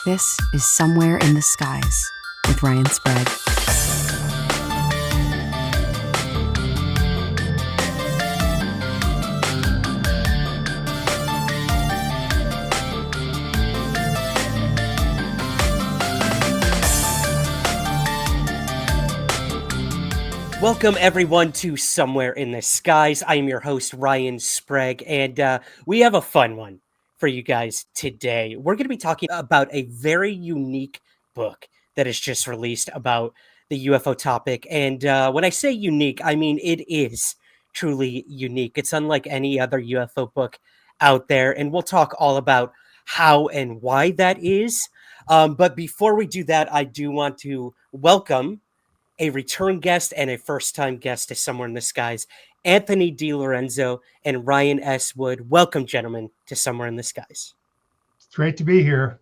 This is Somewhere in the Skies with Ryan Sprague. Welcome, everyone, to Somewhere in the Skies. I am your host, Ryan Sprague, and we have a fun one for you guys today. We're going to be talking about a very unique book that is just released about the UFO topic. And when I say unique, I mean it is truly unique. It's unlike any other UFO book out there, and we'll talk all about how and why that is. But before we do that, I do want to welcome a return guest and a first-time guest to Somewhere in the Skies, Anthony DeLorenzo and Ryan S. Wood. Welcome, gentlemen, to Somewhere in the Skies. It's great to be here.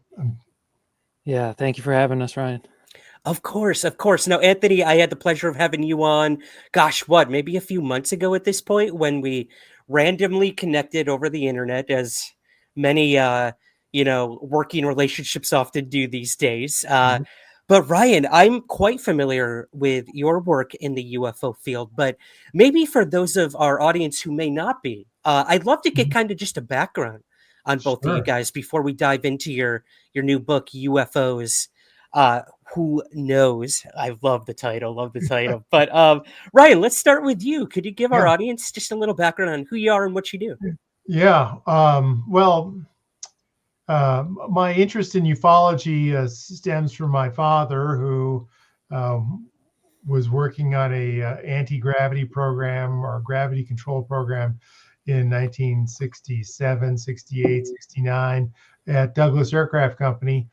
Yeah, thank you for having us, Ryan. Of course, of course. Now, Anthony, I had the pleasure of having you on, maybe a few months ago at this point, when we randomly connected over the internet, as many, working relationships often do these days. But Ryan, I'm quite familiar with your work in the UFO field, but maybe for those of our audience who may not be, I'd love to get kind of just a background on both of you guys before we dive into your new book, UFOs. Who knows? I love the title, But Ryan, let's start with you. Could you give our audience just a little background on who you are and what you do? Yeah. My interest in ufology stems from my father, who was working on a anti-gravity program or gravity control program in 1967, 68, 69 at Douglas Aircraft Company.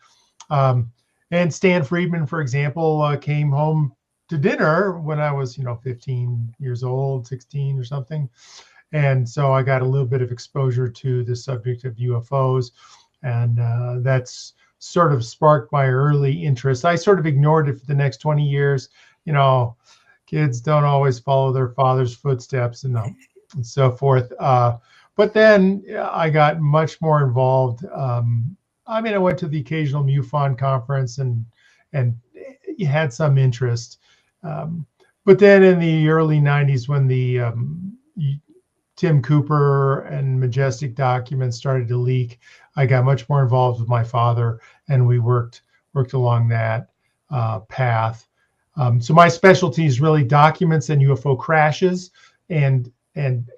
And Stan Friedman, for example, came home to dinner when I was, 15 years old, 16 or something. And so I got a little bit of exposure to the subject of UFOs. And that's sort of sparked my early interest. I sort of ignored it for the next 20 years. Kids don't always follow their father's footsteps and so forth. But then I got much more involved. I went to the occasional MUFON conference and had some interest. But then in the early 90s, when the Tim Cooper and Majestic documents started to leak, I got much more involved with my father, and we worked along that path. So my specialty is really documents and UFO crashes and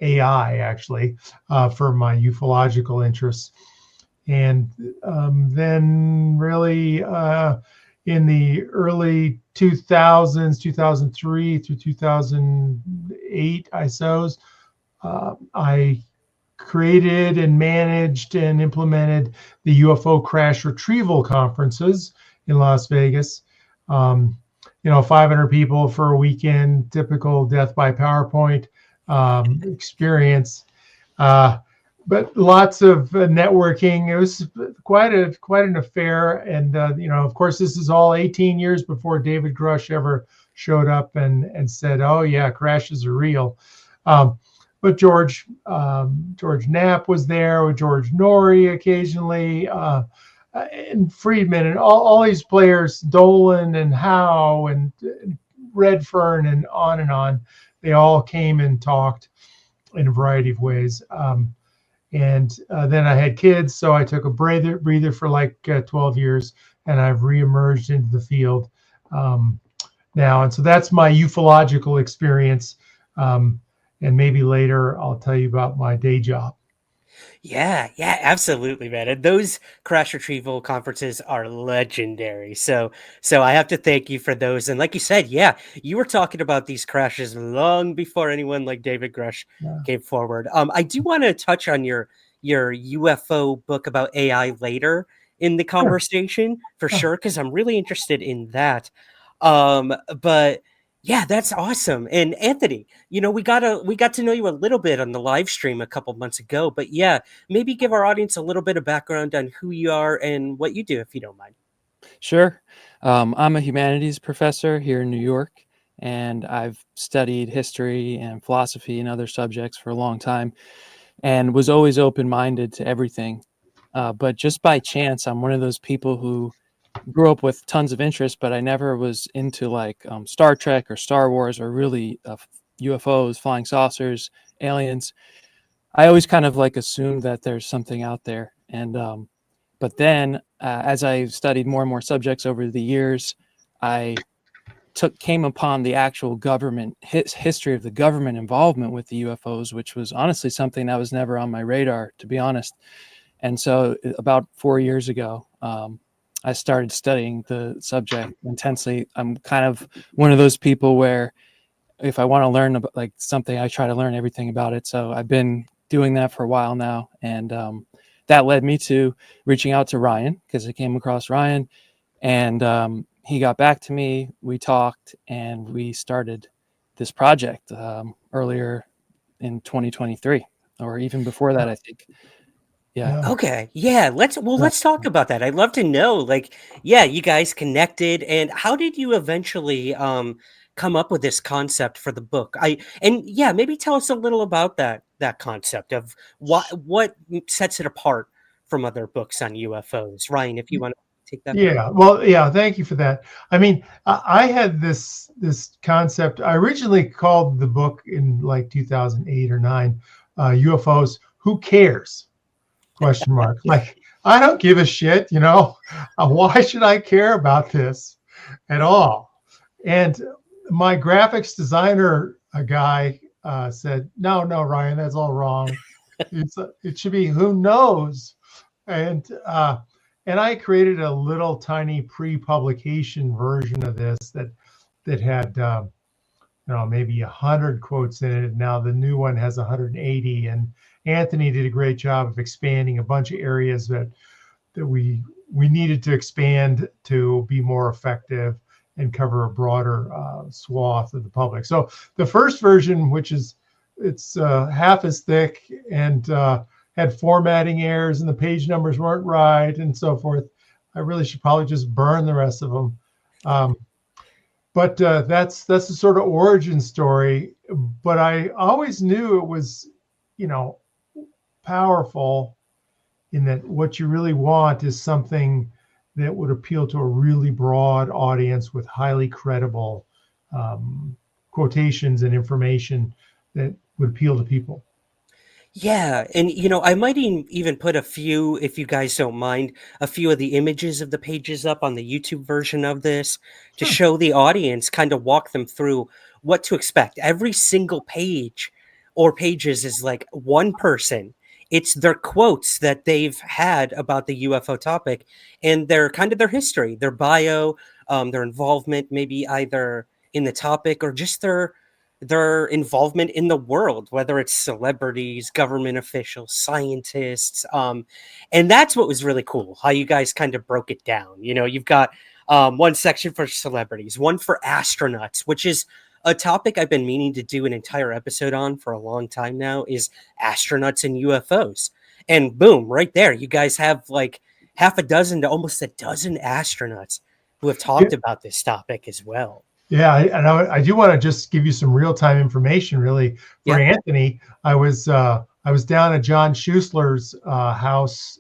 AI, actually, for my ufological interests. And then really in the early 2000s, 2003 through 2008, I created and managed and implemented the UFO crash retrieval conferences in Las Vegas. 500 people for a weekend, typical death by PowerPoint experience. But lots of networking. It was quite an affair. And, of course, this is all 18 years before David Grush ever showed up and said, oh, yeah, crashes are real. But George Knapp was there, with George Norrie occasionally, and Friedman, and all these players, Dolan and Howe and Redfern and on. They all came and talked in a variety of ways. And then I had kids, so I took a breather for like 12 years, and I've reemerged into the field now. And so that's my ufological experience. And maybe later I'll tell you about my day job. Yeah, absolutely, man. And those crash retrieval conferences are legendary. So I have to thank you for those. And like you said, you were talking about these crashes long before anyone like David Grush came forward. I do want to touch on your UFO book about AI later in the conversation for sure, because I'm really interested in that. But yeah, that's awesome. And Anthony, we got to know you a little bit on the live stream a couple months ago, but maybe give our audience a little bit of background on who you are and what you do, if you don't mind. Sure. I'm a humanities professor here in New York, and I've studied history and philosophy and other subjects for a long time, and was always open-minded to everything. but just by chance, I'm one of those people who grew up with tons of interest, but I never was into like Star Trek or Star Wars or really UFOs, flying saucers, aliens. I always kind of like assumed that there's something out there. And but then as I studied more and more subjects over the years, I came upon the actual government history of the government involvement with the UFOs, which was honestly something that was never on my radar, to be honest. And so about 4 years ago, I started studying the subject intensely. I'm kind of one of those people where if I want to learn about like something, I try to learn everything about it. So I've been doing that for a while now. And that led me to reaching out to Ryan, because I came across Ryan, and he got back to me. We talked and we started this project earlier in 2023, or even before that, I think. Yeah. Okay. Yeah. Let's talk about that. I'd love to know, like, yeah, you guys connected, and how did you eventually come up with this concept for the book? And yeah, maybe tell us a little about that concept of what sets it apart from other books on UFOs. Ryan, if you want to take that. Yeah, well, yeah, thank you for that. I mean, I had this concept. I originally called the book in like 2008 or 9, UFOs. Who cares? Question mark. Like, I don't give a shit. Why should I care about this at all? And my graphics designer guy said, "No, Ryan, that's all wrong. It should be who knows." And I created a little tiny pre-publication version of this that had maybe 100 quotes in it. Now the new one has 180, and Anthony did a great job of expanding a bunch of areas that we needed to expand to be more effective and cover a broader swath of the public. So the first version, it's half as thick and had formatting errors and the page numbers weren't right and so forth. I really should probably just burn the rest of them. But that's the sort of origin story. But I always knew it was, powerful, in that what you really want is something that would appeal to a really broad audience with highly credible quotations and information that would appeal to people. Yeah, and I might even put a few, if you guys don't mind, a few of the images of the pages up on the YouTube version of this to Sure. show the audience, kind of walk them through what to expect. Every single page or pages is like one person. It's their quotes that they've had about the UFO topic, and their kind of their history, their bio, their involvement, maybe either in the topic or just their involvement in the world, whether it's celebrities, government officials, scientists. And that's what was really cool, how you guys kind of broke it down. You've got one section for celebrities, one for astronauts, which is a topic I've been meaning to do an entire episode on for a long time now, is astronauts and UFOs. And boom, right there, you guys have like half a dozen to almost a dozen astronauts who have talked about this topic as well. Yeah, I do want to just give you some real-time information, really, for Anthony. I was down at John Schuessler's house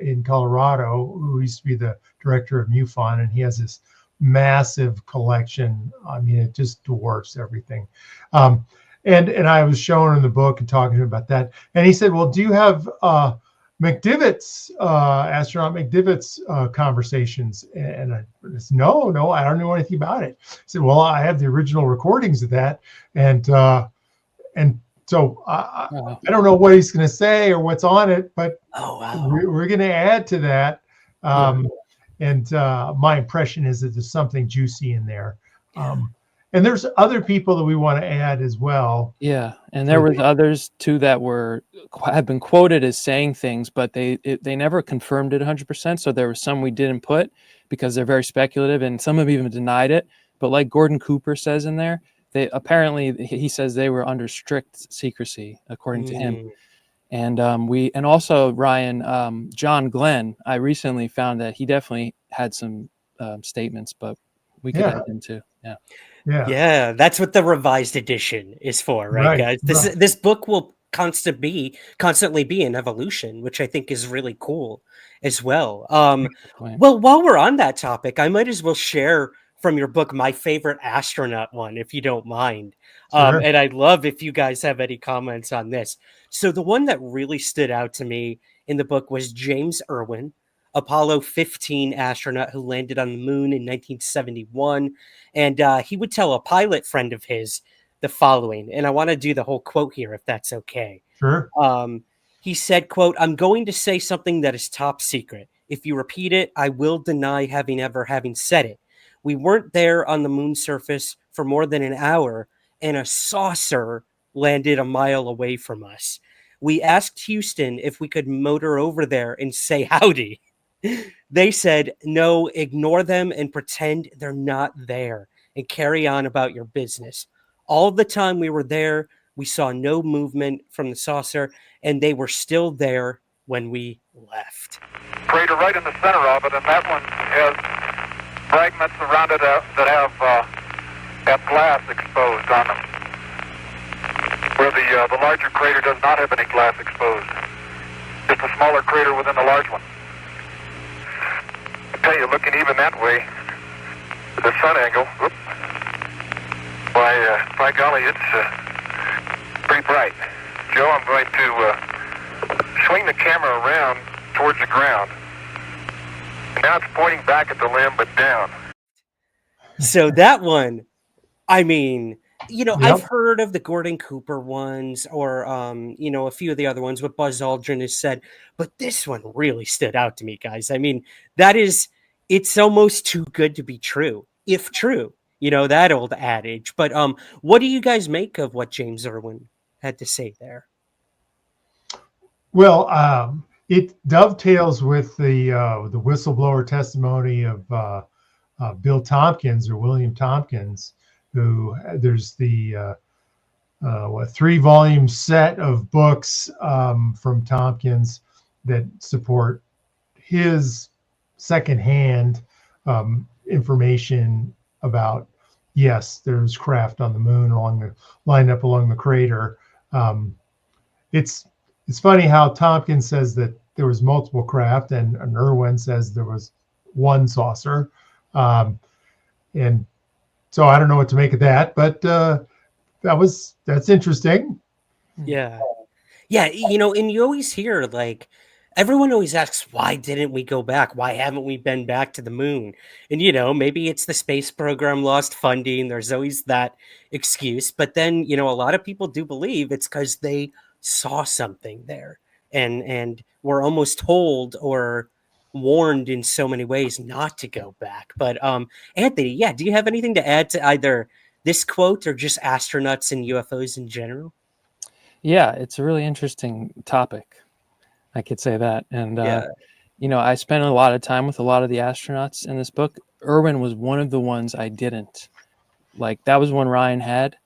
in Colorado, who used to be the director of MUFON, and he has this massive collection. I mean, it just dwarfs everything. And I was showing him the book and talking to him about that, and he said, "Well, do you have McDivitt's astronaut McDivitt's conversations?" And I said, no, I don't know anything about it. I said, "Well, I have the original recordings of that, and so I don't know what he's going to say or what's on it, but we're going to add to that." And my impression is that there's something juicy in there. And there's other people that we want to add as well. Yeah, and there was others too that have been quoted as saying things, but they never confirmed it 100%. So there were some we didn't put because they're very speculative, and some have even denied it. But like Gordon Cooper says in there, he says they were under strict secrecy according to him. And and also Ryan, John Glenn, I recently found that he definitely had some statements, but we could add him too. Yeah, that's what the revised edition is for, right, guys? This book will constantly be in evolution, which I think is really cool as well. Point. Well, while we're on that topic, I might as well share from your book my favorite astronaut one, if you don't mind. Sure. And I'd love if you guys have any comments on this. So the one that really stood out to me in the book was James Irwin, Apollo 15 astronaut who landed on the moon in 1971. And he would tell a pilot friend of his the following, and I want to do the whole quote here, if that's okay. Sure. He said, quote, "I'm going to say something that is top secret. If you repeat it, I will deny having said it. We weren't there on the moon's surface for more than an hour, and a saucer landed a mile away from us. We asked Houston if we could motor over there and say howdy. They said, no, ignore them and pretend they're not there and carry on about your business. All the time we were there, we saw no movement from the saucer, and they were still there when we left." Crater right in the center of it, and that one has fragments around it that have glass exposed on them, where the larger crater does not have any glass exposed. Just a smaller crater within the large one. I tell you, looking even that way, the sun angle, whoop, by golly, it's pretty bright. Joe, I'm going to swing the camera around towards the ground. And now it's pointing back at the limb, but down. So that one, I mean, Yep. I've heard of the Gordon Cooper ones or, a few of the other ones, what Buzz Aldrin has said, but this one really stood out to me, guys. I mean, it's almost too good to be true, if true, that old adage. But what do you guys make of what James Irwin had to say there? Well, it dovetails with the whistleblower testimony of Bill Tompkins or William Tompkins, who there's the 3-volume set of books from Tompkins that support his secondhand information about, yes, there's craft on the moon lined up along the crater. It's funny how Tompkins says that there was multiple craft, and Irwin says there was one saucer. And so I don't know what to make of that, but that's interesting. Yeah. Yeah, and you always hear, like, everyone always asks, why didn't we go back? Why haven't we been back to the moon? And, maybe it's the space program lost funding. There's always that excuse. But then, a lot of people do believe it's because they saw something there and were almost told or warned in so many ways not to go back. But Anthony, yeah, do you have anything to add to either this quote or just astronauts and UFOs in general? Yeah, it's a really interesting topic. I could say that. And, I spent a lot of time with a lot of the astronauts in this book. Irwin was one of the ones I didn't. Like, that was one Ryan had.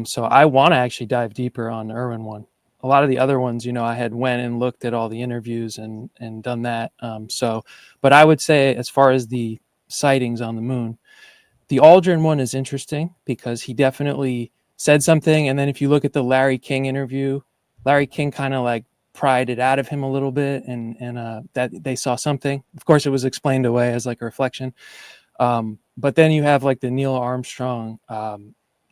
So I want to actually dive deeper on the Irwin one. A lot of the other ones, I had went and looked at all the interviews and done that. But I would say, as far as the sightings on the moon, the Aldrin one is interesting because he definitely said something. And then if you look at the Larry King interview, Larry King kind of like pried it out of him a little bit and that they saw something. Of course, it was explained away as like a reflection. But then you have like the Neil Armstrong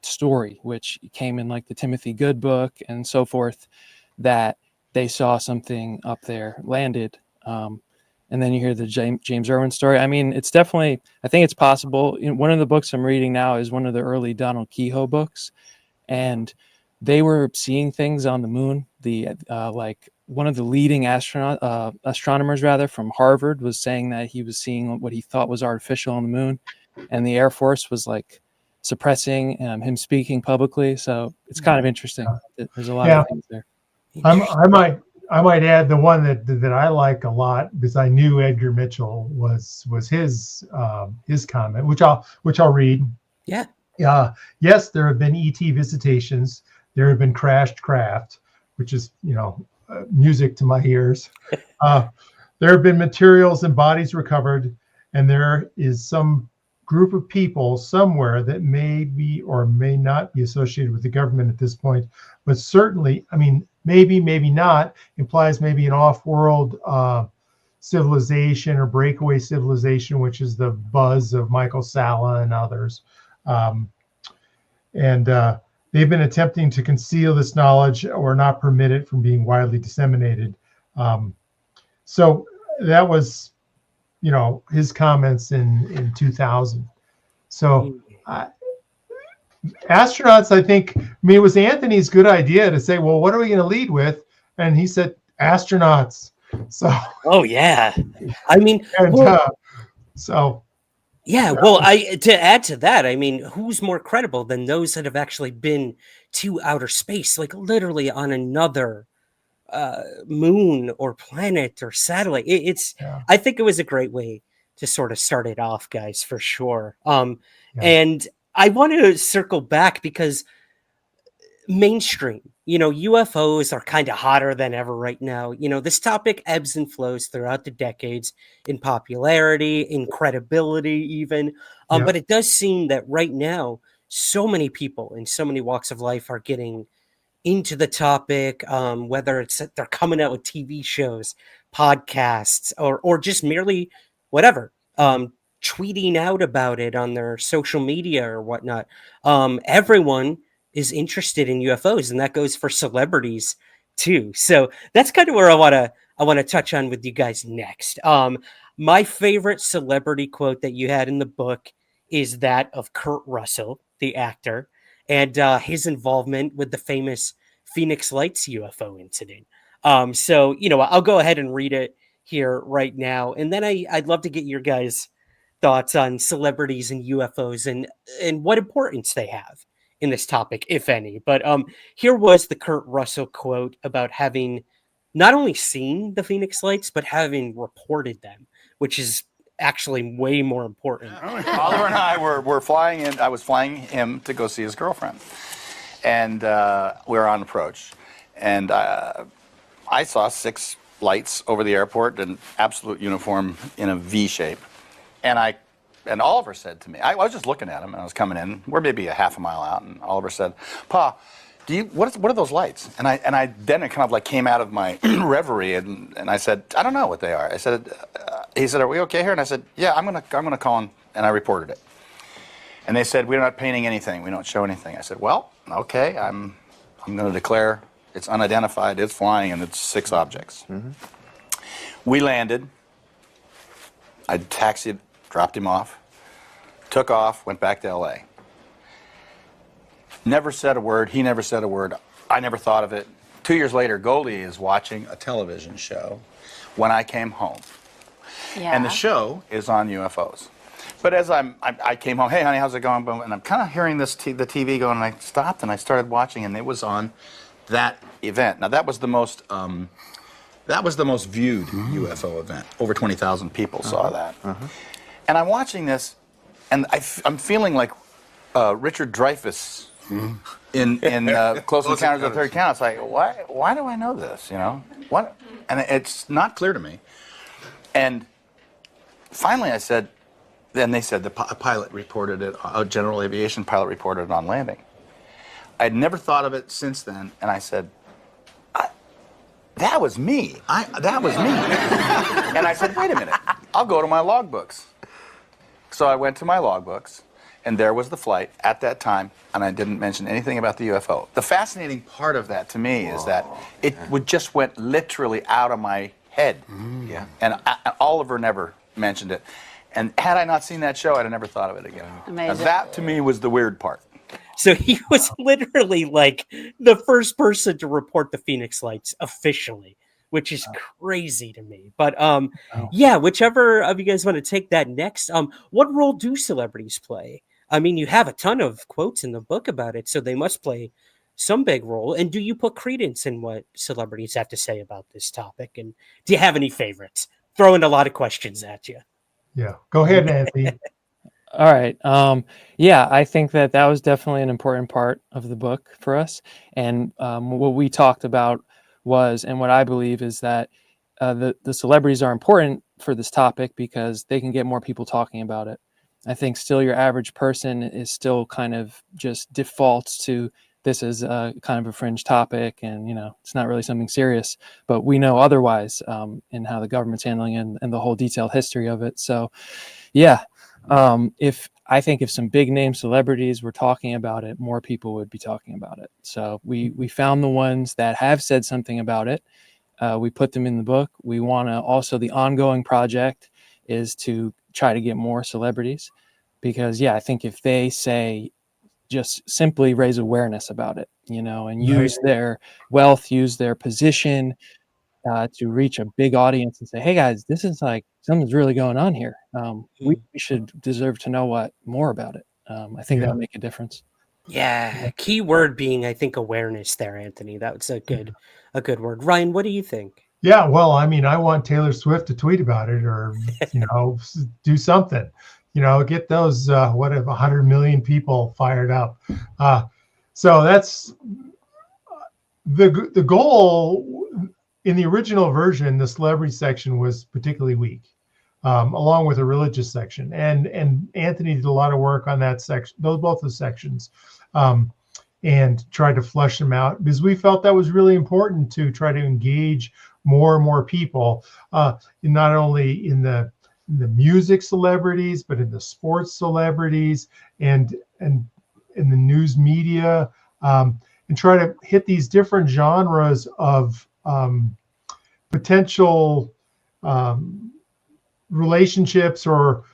story, which came in like the Timothy Good book and so forth, that they saw something up there, landed. And then you hear the James Irwin story. I mean, it's definitely, I think it's possible. One of the books I'm reading now is one of the early Donald Keyhoe books, and they were seeing things on the moon. Like one of the leading astronomers from Harvard was saying that he was seeing what he thought was artificial on the moon, and the Air Force was like suppressing him speaking publicly. So it's kind of interesting. There's a lot of things there. I might add the one that I like a lot, because I knew Edgar Mitchell was his comment, which I'll read. Yeah. Yes, there have been ET visitations. There have been crashed craft, which is music to my ears. There have been materials and bodies recovered, and there is some group of people somewhere that may be or may not be associated with the government at this point, but certainly, I mean, maybe not, implies maybe an off-world civilization or breakaway civilization, which is the buzz of Michael Salla and others. And they've been attempting to conceal this knowledge or not permit it from being widely disseminated. So that was, his comments in 2000. So astronauts, I think, it was Anthony's good idea to say, well, what are we going to lead with? And he said, astronauts. So, oh yeah, I mean, and, yeah, well, to add to that, I mean, who's more credible than those that have actually been to outer space, like literally on another moon or planet or satellite? I think it was a great way to sort of start it off, guys, for sure. And I want to circle back because mainstream, UFOs are kind of hotter than ever right now. This topic ebbs and flows throughout the decades in popularity, in credibility, even. But it does seem that right now, so many people in so many walks of life are getting into the topic, whether it's that they're coming out with TV shows, podcasts, or just merely whatever, tweeting out about it on their social media or whatnot. Everyone is interested in UFOs, and that goes for celebrities too. So that's kind of where I want to touch on with you guys next. My favorite celebrity quote that you had in the book is that of Kurt Russell, the actor, and his involvement with the famous Phoenix Lights UFO incident. So, I'll go ahead and read it here right now. And then I'd love to get your guys' thoughts on celebrities and UFOs and what importance they have in this topic, if any. But here was the Kurt Russell quote about having not only seen the Phoenix Lights, but having reported them, which is actually way more important. Oliver and I were flying in. I was flying him to go see his girlfriend, and we were on approach, and I saw 6 lights over the airport in absolute uniform in a V shape, and Oliver said to me, I was just looking at him, and I was coming in. We're maybe a half a mile out, and Oliver said, "Pa, what are those lights?" And I then it kind of like came out of my reverie, and I said, "I don't know what they are." I said, he said, "Are we okay here?" And I said, "Yeah, I'm gonna call him," and I reported it. And they said, "We're not painting anything. We don't show anything." I said, "Well, okay, I'm going to declare it's unidentified, it's flying, and it's 6 objects." Mm-hmm. We landed. I taxied, dropped him off, took off, went back to L.A. Never said a word. He never said a word. I never thought of it. 2 years later, Goldie is watching a television show when I came home. Yeah. And the show is on UFOs. But as I came home, "Hey, honey, how's it going?" And I'm kind of hearing the TV going, and I stopped and I started watching, and it was on that event. Now, that was the most viewed UFO event. Over 20,000 people saw that. And I'm watching this, and I'm feeling like Richard Dreyfuss in Close Encounters of the Third Kind. It's like, why do I know this? What? And it's not clear to me. And finally, I said. Then they said a pilot reported it. A general aviation pilot reported it on landing. I'd never thought of it since then, and I said, "That was me. That was me." And I said, "Wait a minute. I'll go to my logbooks." So I went to my logbooks, and there was the flight at that time, and I didn't mention anything about the UFO. The fascinating part of that to me is that it just went literally out of my head. Yeah. And Oliver never mentioned it. And had I not seen that show, I'd have never thought of it again. Amazing. Now, that, to me, was the weird part. So he was literally like the first person to report the Phoenix Lights officially, which is crazy to me. But yeah, whichever of you guys want to take that next. What role do celebrities play? I mean, you have a ton of quotes in the book about it, so they must play some big role. And do you put credence in what celebrities have to say about this topic? And do you have any favorites? Throwing a lot of questions at you. Yeah, go ahead, Nancy. All right. Yeah, I think that was definitely an important part of the book for us. And what we talked about was, and what I believe is that the celebrities are important for this topic because they can get more people talking about it. I think still your average person is still kind of just defaults to this is kind of a fringe topic, and it's not really something serious. But we know otherwise in how the government's handling it and the whole detailed history of it. So, yeah, if some big name celebrities were talking about it, more people would be talking about it. So we found the ones that have said something about it. We put them in the book. We want to also, the ongoing project is to try to get more celebrities, because I think if they say, just simply raise awareness about it, and use their wealth, use their position to reach a big audience and say, hey guys, this is like, something's really going on here. We should deserve to know more about it. I think that would make a difference. Yeah. Key word being, I think, awareness there, Anthony. That's a good word. Ryan, what do you think? Yeah, well, I mean, I want Taylor Swift to tweet about it, or do something. Get those 100 million people fired up. So that's the goal. In the original version, the celebrity section was particularly weak, along with a religious section. And Anthony did a lot of work on that section, both the sections, and tried to flush them out, because we felt that was really important to try to engage more and more people, not only in the music celebrities, but in the sports celebrities and in the news media, and try to hit these different genres of potential relationships or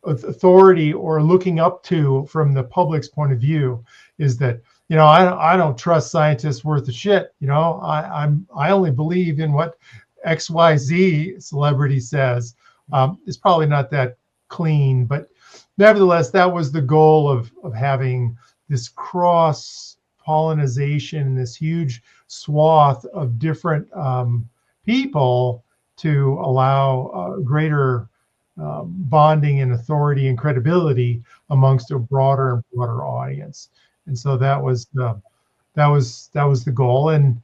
authority, or looking up to from the public's point of view. Is that I don't trust scientists worth a shit. I only believe in what XYZ celebrity says. It's probably not that clean, but nevertheless, that was the goal of having this cross pollination, this huge swath of different people, to allow greater bonding and authority and credibility amongst a broader and broader audience. And so that was the goal. And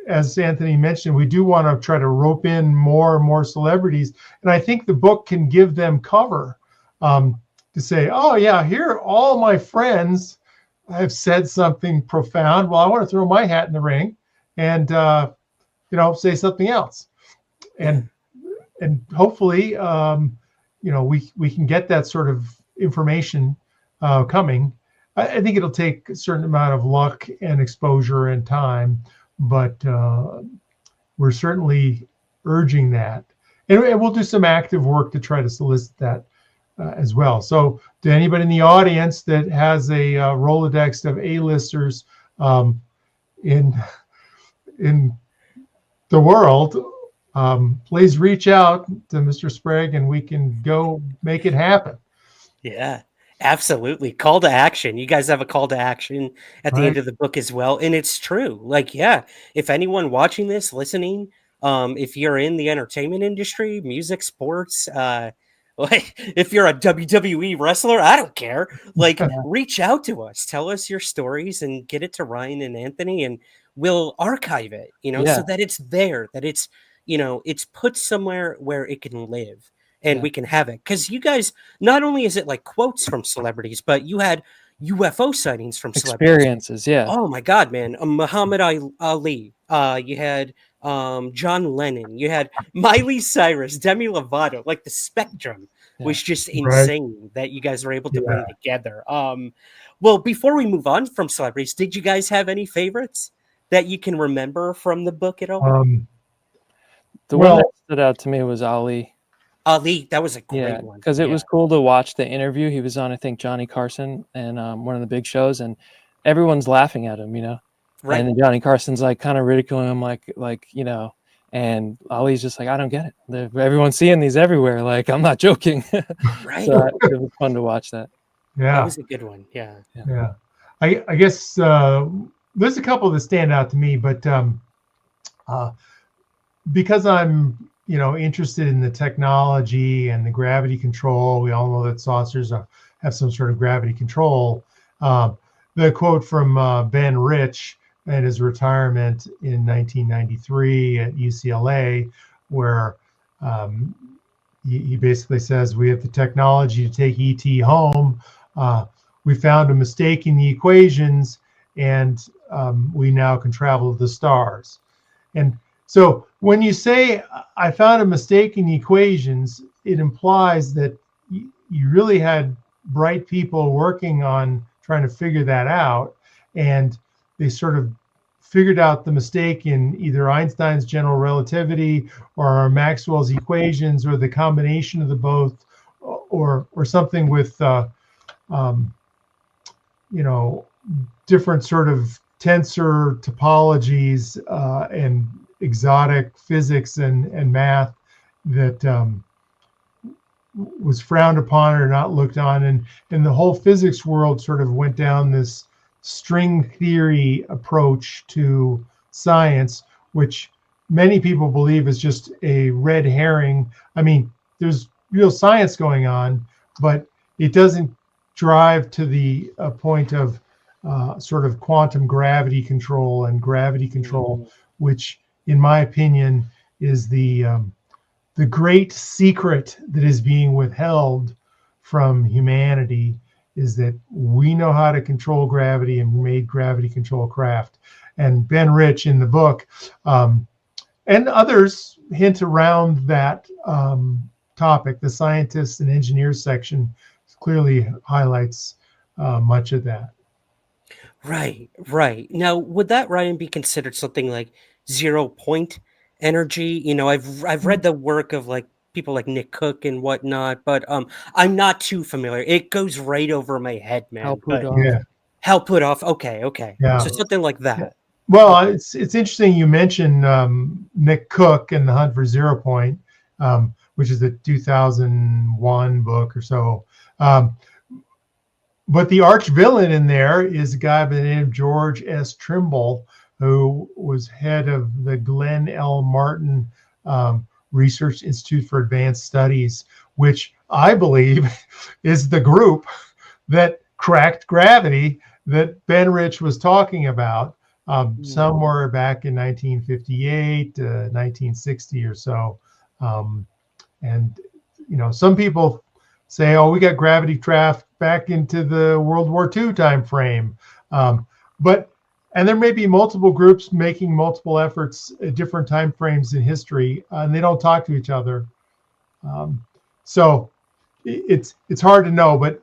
as Anthony mentioned, we do want to try to rope in more and more celebrities. And I think the book can give them cover to say, oh yeah, here all my friends have said something profound. Well, I want to throw my hat in the ring and say something else. And hopefully we can get that sort of information coming. I think it'll take a certain amount of luck and exposure and time, but we're certainly urging that. And we'll do some active work to try to solicit that as well. So to anybody in the audience that has a Rolodex of A-listers in the world, please reach out to Mr. Sprague and we can go make it happen. Yeah. Absolutely. Call to action. You guys have a call to action at the end of the book as well. And it's true. Like, if anyone watching this, listening, if you're in the entertainment industry, music, sports, like if you're a WWE wrestler, I don't care. Like, reach out to us. Tell us your stories and get it to Ryan and Anthony, and we'll archive it, so that it's there, that it's, it's put somewhere where it can live. And we can have it, because you guys, not only is it like quotes from celebrities, but you had UFO sightings from celebrities. Experiences, yeah. Oh my God, man! Muhammad Ali. You had John Lennon. You had Miley Cyrus, Demi Lovato. Like, the spectrum was just insane that you guys were able to bring together. Well, before we move on from celebrities, did you guys have any favorites that you can remember from the book at all? One that stood out to me was Ali. Ali, that was a great one. Because it was cool to watch the interview. He was on, I think, Johnny Carson and one of the big shows, and everyone's laughing at him, Right. And then Johnny Carson's like kind of ridiculing him, like and Ali's just like, I don't get it. Everyone's seeing these everywhere. Like, I'm not joking. Right. So it was fun to watch that. Yeah. That was a good one. Yeah. I guess there's a couple that stand out to me, but because I'm interested in the technology and the gravity control. We all know that saucers have some sort of gravity control. The quote from Ben Rich at his retirement in 1993 at UCLA, where he basically says we have the technology to take ET home. We found a mistake in the equations, and we now can travel to the stars. And so when you say I found a mistake in the equations, it implies that you really had bright people working on trying to figure that out, and they sort of figured out the mistake in either Einstein's general relativity or Maxwell's equations, or the combination of the both, or something with um, different sort of tensor topologies and exotic physics and math that was frowned upon or not looked on, and the whole physics world sort of went down this string theory approach to science, which many people believe is just a red herring. I mean, there's real science going on, but it doesn't drive to the point of sort of quantum gravity control and gravity control, which, in my opinion, is the great secret that is being withheld from humanity, is that we know how to control gravity and made gravity control craft. And Ben Rich in the book and others hint around that topic. The scientists and engineers section clearly highlights much of that. Right, right. Now, would that, Ryan, be considered something like 0 point energy? I've read the work of like people like Nick Cook and whatnot, but I'm not too familiar. It goes right over my head, Hal man. But Puthoff. Yeah, Hell put off. Okay, okay. yeah. So something like that. Well, it's interesting you mentioned Nick Cook and the Hunt for 0 Point, which is a 2001 book or so. But the arch villain in there is a guy by the name of George S. Trimble, who was head of the Glenn L. Martin Research Institute for Advanced Studies, which I believe is the group that cracked gravity that Ben Rich was talking about somewhere back in 1958, 1960 or so. And, some people say, oh, we got gravity trapped back into the World War II time frame. And there may be multiple groups making multiple efforts at different time frames in history, and they don't talk to each other. So it's hard to know, but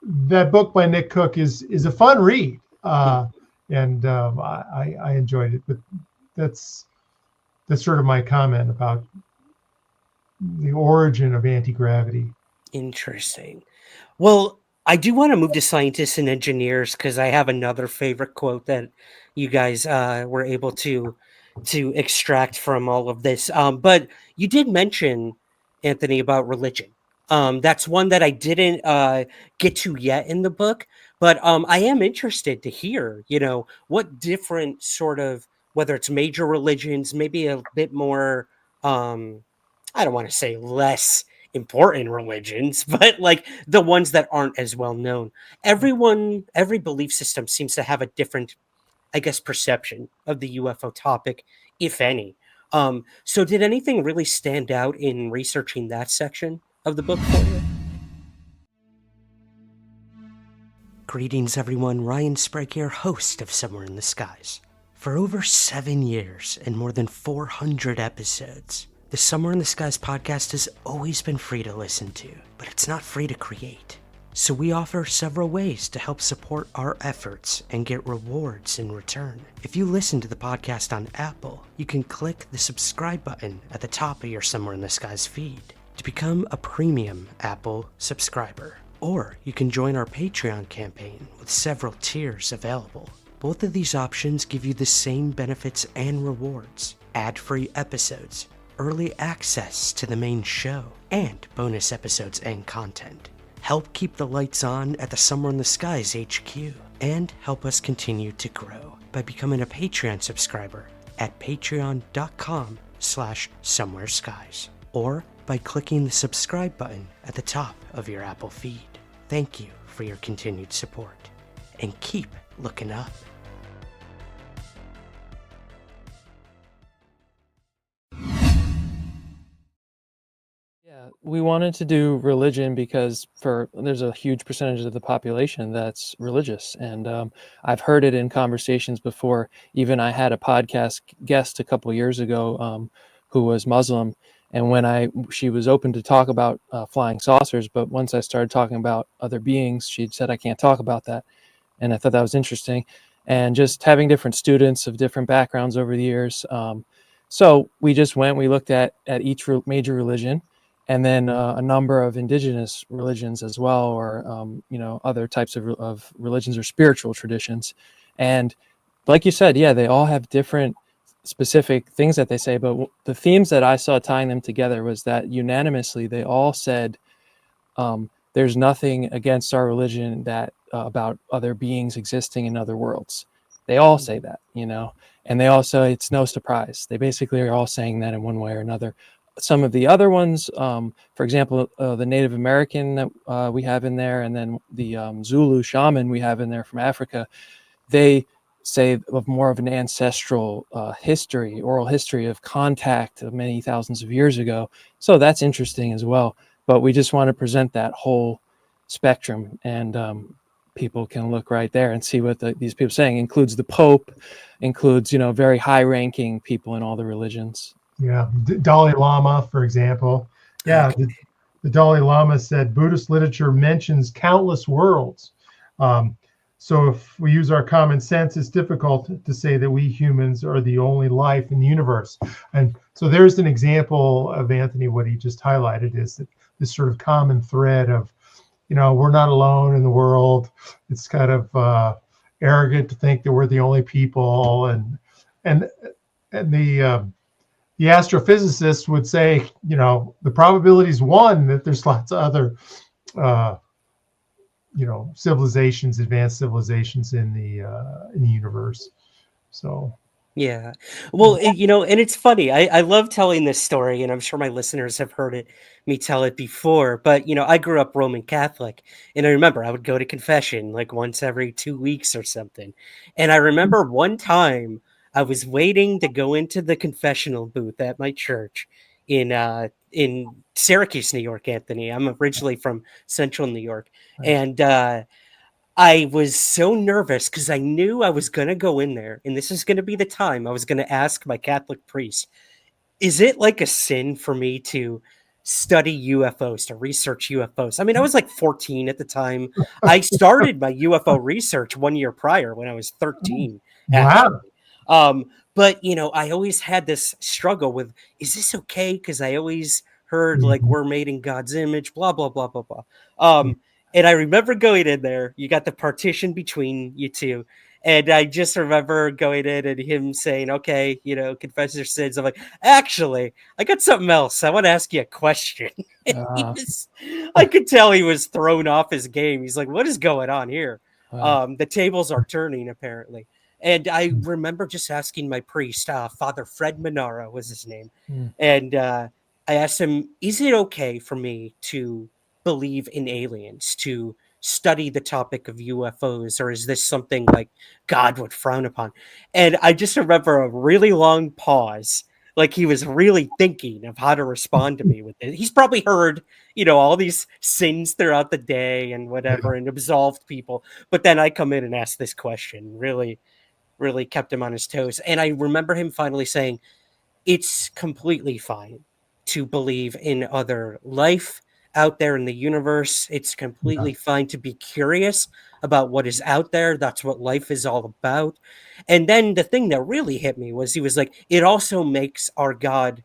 that book by Nick Cook is a fun read, and I enjoyed it. But that's sort of my comment about the origin of anti-gravity. Interesting. Well, I do want to move to scientists and engineers because I have another favorite quote that you guys were able to extract from all of this. But you did mention, Anthony, about religion. That's one that I didn't get to yet in the book, but I am interested to hear, what different sort of, whether it's major religions, maybe a bit more, I don't want to say less important religions, but like the ones that aren't as well known. Every belief system seems to have a different, I guess, perception of the UFO topic, if any. So did anything really stand out in researching that section of the book for you? Greetings, everyone. Ryan Sprague here, host of Somewhere in the Skies. For over 7 years and more than 400 episodes, the Somewhere in the Skies podcast has always been free to listen to, but it's not free to create. So we offer several ways to help support our efforts and get rewards in return. If you listen to the podcast on Apple, you can click the subscribe button at the top of your Somewhere in the Skies feed to become a premium Apple subscriber. Or you can join our Patreon campaign with several tiers available. Both of these options give you the same benefits and rewards: ad-free episodes, early access to the main show, and bonus episodes and content. Help keep the lights on at the Somewhere in the Skies HQ, and help us continue to grow by becoming a Patreon subscriber at patreon.com/somewhereskies, or by clicking the subscribe button at the top of your Apple feed. Thank you for your continued support, and keep looking up. Yeah, we wanted to do religion because there's a huge percentage of the population that's religious, and I've heard it in conversations before. Even I had a podcast guest a couple years ago who was Muslim, and she was open to talk about flying saucers, but once I started talking about other beings, she said I can't talk about that, and I thought that was interesting. And just having different students of different backgrounds over the years. So we looked at each major religion, and then a number of indigenous religions as well, or other types of religions or spiritual traditions. And like you said, yeah, they all have different specific things that they say, but the themes that I saw tying them together was that unanimously they all said there's nothing against our religion that about other beings existing in other worlds. They all say that, and they also, it's no surprise. They basically are all saying that in one way or another. Some of the other ones, for example, the Native American that we have in there, and then the Zulu shaman we have in there from Africa, they say of more of an ancestral history, oral history of contact of many thousands of years ago. So that's interesting as well. But we just want to present that whole spectrum, and people can look right there and see what these people are saying. Includes the Pope, includes very high-ranking people in all the religions. Yeah, Dalai Lama, for example. Yeah, Okay. the Dalai Lama said Buddhist literature mentions countless worlds. So if we use our common sense, it's difficult to say that we humans are the only life in the universe. And so there's an example of Anthony, what he just highlighted is that this sort of common thread of, we're not alone in the world. It's kind of arrogant to think that we're the only people, and the astrophysicists would say, the probability is one that there's lots of other, civilizations, advanced civilizations in the universe. So Yeah. Well, and it's funny. I love telling this story, and I'm sure my listeners have heard me tell it before. But I grew up Roman Catholic, and I remember I would go to confession like once every 2 weeks or something. And I remember one time I was waiting to go into the confessional booth at my church in Syracuse, New York. Anthony, I'm originally from Central New York, Right. and I was so nervous because I knew I was going to go in there, and this is going to be the time I was going to ask my Catholic priest, is it like a sin for me to study UFOs, to research UFOs? I mean, I was like 14 at the time. I started my UFO research 1 year prior when I was 13, wow. actually. But, I always had this struggle with, is this okay? Because I always heard like we're made in God's image, blah, blah, blah, blah, blah. And I remember going in there, you got the partition between you two. And I just remember going in and him saying, okay, confess your sins. I'm like, actually, I got something else. I want to ask you a question. I could tell he was thrown off his game. He's like, what is going on here? The tables are turning, apparently. And I remember just asking my priest, Father Fred Monara was his name. And I asked him, is it okay for me to believe in aliens, to study the topic of UFOs, or is this something like God would frown upon? And I just remember a really long pause, like he was really thinking of how to respond to me with it. He's probably heard, all these sins throughout the day and whatever, and absolved people. But then I come in and ask this question, really, really kept him on his toes. And I remember him finally saying, it's completely fine to believe in other life out there in the universe. It's completely fine to be curious about what is out there. That's what life is all about. And then the thing that really hit me was he was like, it also makes our God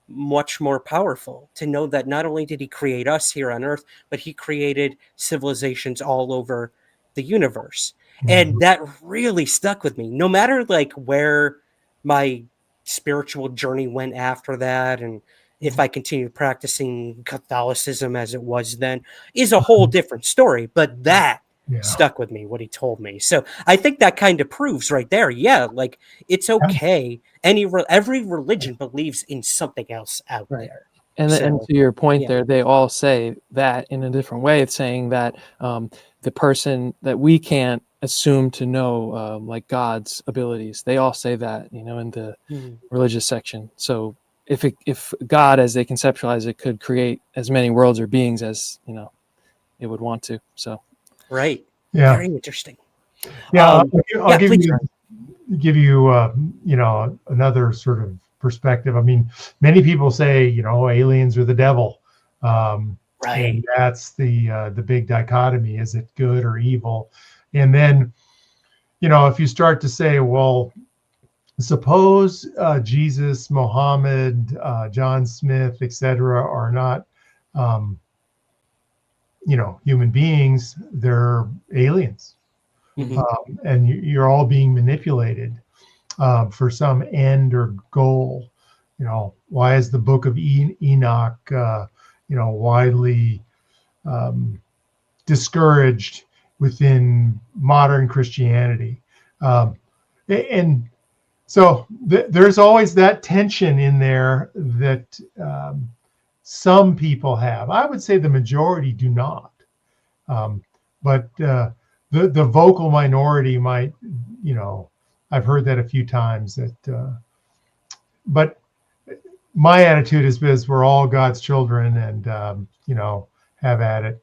much more powerful to know that not only did he create us here on earth, but he created civilizations all over the universe. And that really stuck with me. No matter like where my spiritual journey went after that, and if I continued practicing Catholicism as it was then, is a whole different story. But that stuck with me, what he told me. So I think that kind of proves right there, yeah, like it's okay. Every religion believes in something else out there. And to your point there, they all say that in a different way. It's saying that the person that we can't assume to know, like God's abilities, they all say that, in the religious section. So if God, as they conceptualize it, could create as many worlds or beings as it would want to. So Right. Yeah. Very interesting. Yeah. I'll give please. you another sort of perspective. I mean, many people say, aliens are the devil. Right. And that's the big dichotomy. Is it good or evil? And then, if you start to say, well, suppose Jesus, Muhammad, John Smith, etc., are not, human beings, they're aliens. Mhm. And you're all being manipulated for some end or goal. Why is the book of Enoch, widely discouraged within modern Christianity? And so there's always that tension in there that some people have. I would say the majority do not. But the vocal minority might, I've heard that a few times. But my attitude is we're all God's children, and have at it,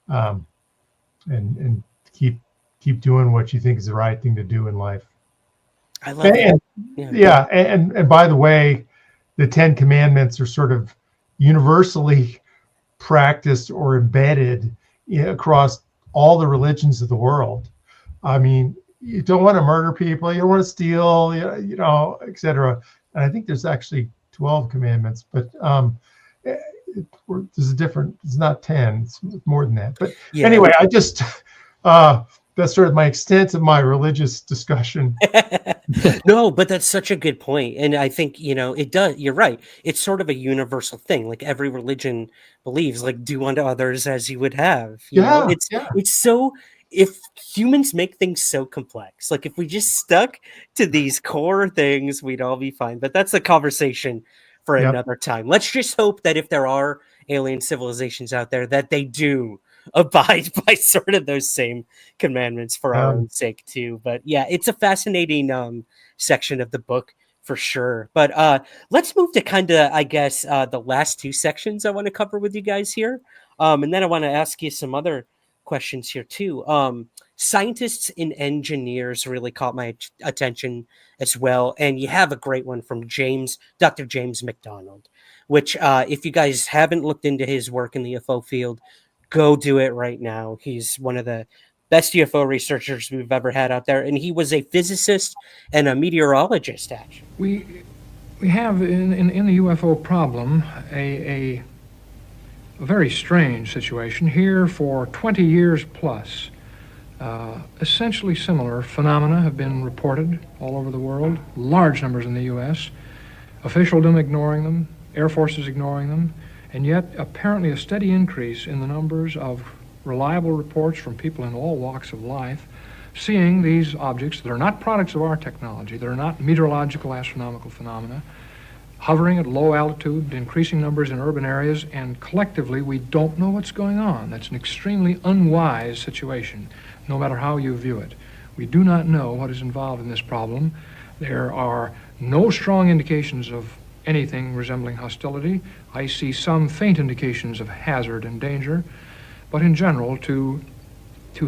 and keep doing what you think is the right thing to do in life. I love it. Yeah, and by the way, the 10 Commandments are sort of universally practiced or embedded across all the religions of the world. I mean, you don't want to murder people, you don't want to steal, etc. And I think there's actually 12 commandments, but there's it's not 10, it's more than that. But anyway, I just that's sort of my extent of my religious discussion. No, but that's such a good point. And I think, it does. You're right. It's sort of a universal thing. Like every religion believes, like, do unto others as you would have. It's so, if humans make things so complex, like if we just stuck to these core things, we'd all be fine. But that's a conversation for another time. Let's just hope that if there are alien civilizations out there, that they do abide by sort of those same commandments for our own sake too. But yeah, it's a fascinating section of the book for sure. But let's move to kind of, I guess, the last two sections I want to cover with you guys here. And then I want to ask you some other questions here too. Scientists and engineers really caught my attention as well. And you have a great one from Dr. James McDonald, which if you guys haven't looked into his work in the UFO field, go do it right now. He's one of the best UFO researchers we've ever had out there, and he was a physicist and a meteorologist, actually. We have in the UFO problem a very strange situation here for 20 years plus. Essentially similar phenomena have been reported all over the world, large numbers in the U.S., officialdom ignoring them, Air Forces ignoring them, and yet apparently a steady increase in the numbers of reliable reports from people in all walks of life seeing these objects that are not products of our technology, that are not meteorological astronomical phenomena, hovering at low altitude, increasing numbers in urban areas, and collectively we don't know what's going on. That's an extremely unwise situation, no matter how you view it. We do not know what is involved in this problem. There are no strong indications of anything resembling hostility. I see some faint indications of hazard and danger, but in general, to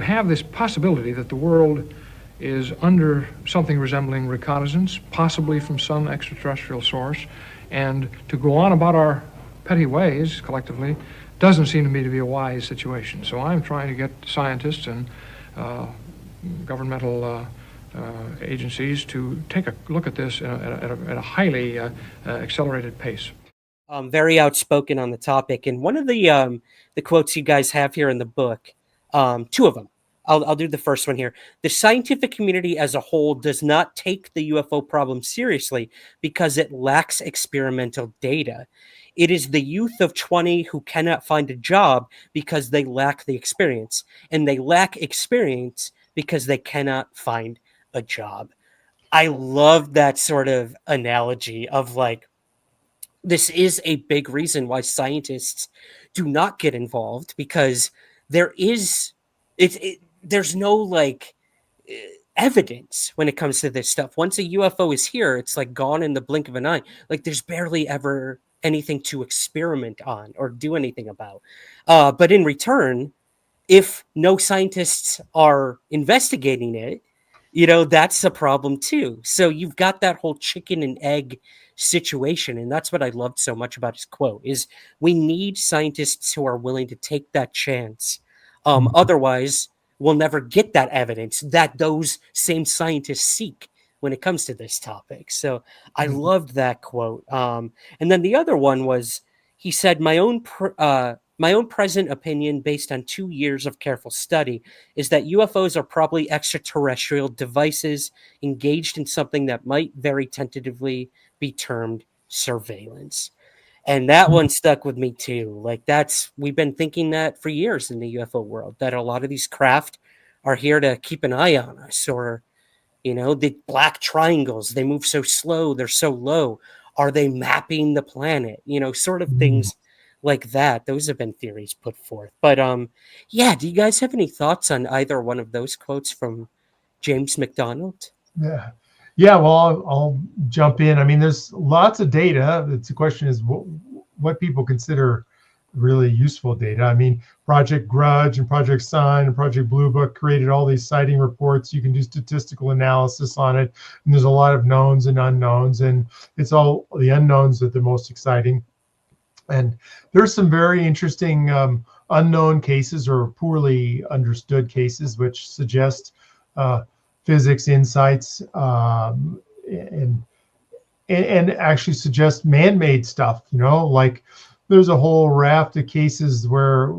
have this possibility that the world is under something resembling reconnaissance, possibly from some extraterrestrial source, and to go on about our petty ways collectively doesn't seem to me to be a wise situation. So I'm trying to get scientists and governmental agencies to take a look at this at a highly accelerated pace. Very outspoken on the topic, and one of the quotes you guys have here in the book, two of them. I'll do the first one here. The scientific community as a whole does not take the UFO problem seriously because it lacks experimental data. It is the youth of 20 who cannot find a job because they lack the experience, and they lack experience because they cannot find a job. I love that sort of analogy of like, this is a big reason why scientists do not get involved, because there's no like evidence when it comes to this stuff. Once a UFO is here, it's like gone in the blink of an eye. Like there's barely ever anything to experiment on or do anything about. But in return, if no scientists are investigating it, that's a problem too. So you've got that whole chicken and egg situation. And that's what I loved so much about his quote is we need scientists who are willing to take that chance. Otherwise, we'll never get that evidence that those same scientists seek when it comes to this topic. So I loved that quote. And then the other one was, he said, my own present opinion, based on 2 years of careful study, is that UFOs are probably extraterrestrial devices engaged in something that might very tentatively be termed surveillance. And that one stuck with me too. Like we've been thinking that for years in the UFO world, that a lot of these craft are here to keep an eye on us, or, the black triangles, they move so slow, they're so low. Are they mapping the planet? Sort of things like that. Those have been theories put forth. But yeah, do you guys have any thoughts on either one of those quotes from James McDonald? Yeah. Yeah, well, I'll jump in. I mean, there's lots of data. The question is what people consider really useful data. I mean, Project Grudge and Project Sign and Project Blue Book created all these sighting reports. You can do statistical analysis on it. And there's a lot of knowns and unknowns. And it's all the unknowns that are the most exciting. And there's some very interesting unknown cases or poorly understood cases, which suggest physics insights and actually suggest man-made stuff. Like there's a whole raft of cases where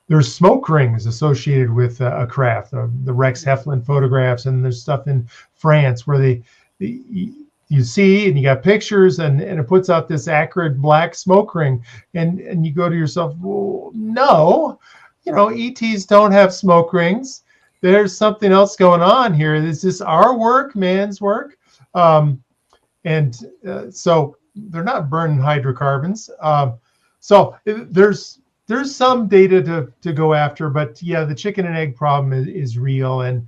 there's smoke rings associated with a craft, the Rex Heflin photographs, and there's stuff in France where you see and you got pictures and it puts out this acrid black smoke ring, and you go to yourself, well, no, ETs don't have smoke rings. There's something else going on here. Is this our work, man's work? So they're not burning hydrocarbons. So there's some data to go after, but yeah, the chicken and egg problem is real, and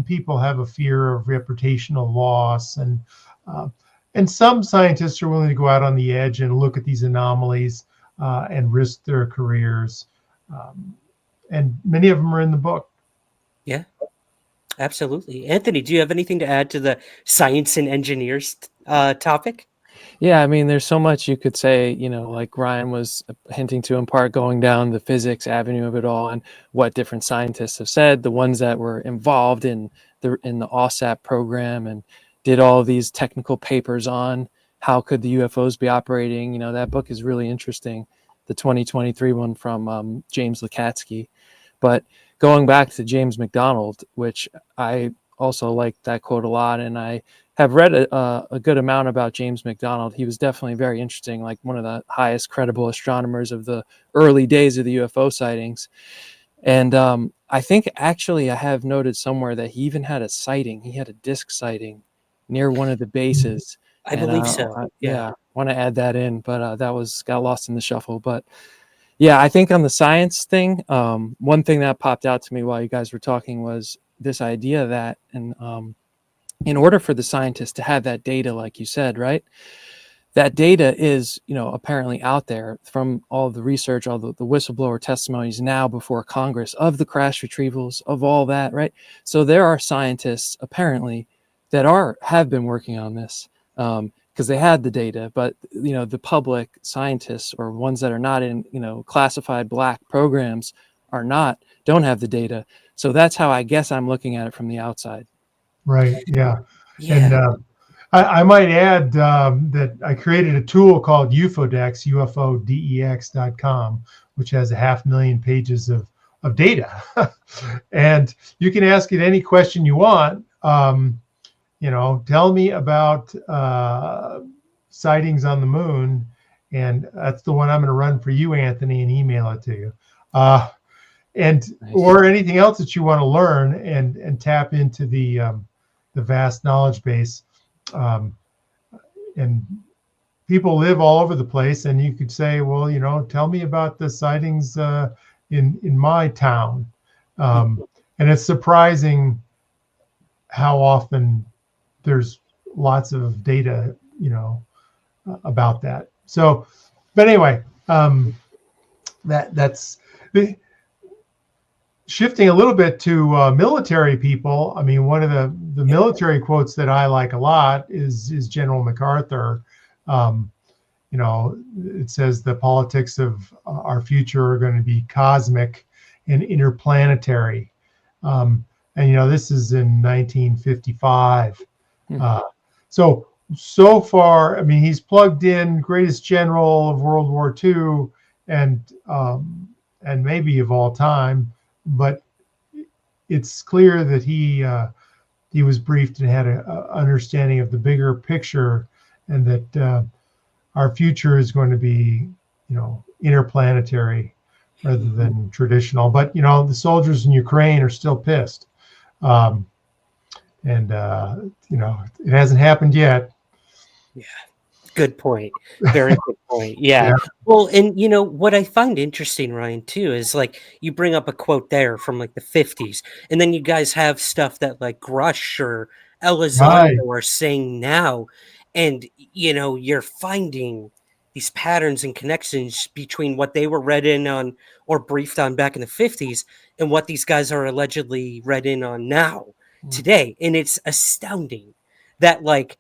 people have a fear of reputational loss, and some scientists are willing to go out on the edge and look at these anomalies and risk their careers, and many of them are in the book. Yeah, absolutely. Anthony, do you have anything to add to the science and engineers topic? Yeah, I mean, there's so much you could say, like Ryan was hinting to in part, going down the physics avenue of it all and what different scientists have said, the ones that were involved in the OSAP program and did all these technical papers on how could the UFOs be operating. That book is really interesting, the 2023 one from James Lukatsky. But going back to James McDonald, which I also like that quote a lot, and I have read a good amount about James McDonald. He was definitely very interesting, like one of the highest credible astronomers of the early days of the UFO sightings. And I think actually I have noted somewhere that he even had a sighting. He had a disc sighting near one of the bases. I believe so. Yeah, want to add that in, but that got lost in the shuffle. But yeah, I think on the science thing, one thing that popped out to me while you guys were talking was this idea that in order for the scientists to have that data, like you said, right, that data is, apparently out there from all the research, all the whistleblower testimonies now before Congress of the crash retrievals, of all that, right? So there are scientists apparently that have been working on this because they had the data, but the public scientists or ones that are not in classified black programs don't have the data. So that's how I guess I'm looking at it from the outside. Right. Yeah. Yeah. And I might add that I created a tool called UFODEX, UFODEX.com, which has 500,000 pages of data. And you can ask it any question you want. Tell me about sightings on the moon. And that's the one I'm going to run for you, Anthony, and email it to you. Nice. Or anything else that you want to learn and tap into the vast knowledge base. And people live all over the place, and you could say, well, tell me about the sightings in my town. and it's surprising how often there's lots of data, about that. So, but anyway, that's shifting a little bit to military people. I mean, one of the military quotes that I like a lot is General MacArthur. It says the politics of our future are going to be cosmic and interplanetary. And this is in 1955. So far, I mean, he's plugged in greatest general of World War II and maybe of all time, but it's clear that he was briefed and had an understanding of the bigger picture, and that our future is going to be, interplanetary rather than traditional. But the soldiers in Ukraine are still pissed, and it hasn't happened yet. Yeah. Good point. Very good point. Yeah. Yeah. Well, and what I find interesting, Ryan, too, is like you bring up a quote there from like the 50s, and then you guys have stuff that like Grush or Elizondo Right. are saying now, and you're finding these patterns and connections between what they were read in on or briefed on back in the 50s and what these guys are allegedly read in on now today. And it's astounding that like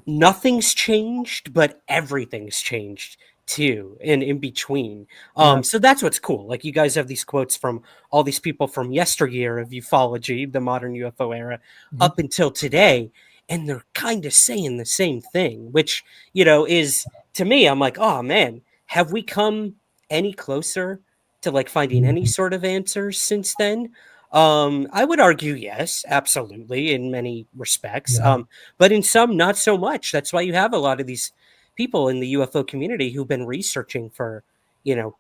nothing's changed, but everything's changed too, and in between. So that's what's cool. Like you guys have these quotes from all these people from yesteryear of ufology, the modern UFO era, up until today, and they're kind of saying the same thing, which is, to me, I'm like, oh man, have we come any closer to like finding any sort of answers since then? I would argue yes, absolutely, in many respects. But in some, not so much. That's why you have a lot of these people in the UFO community who've been researching for,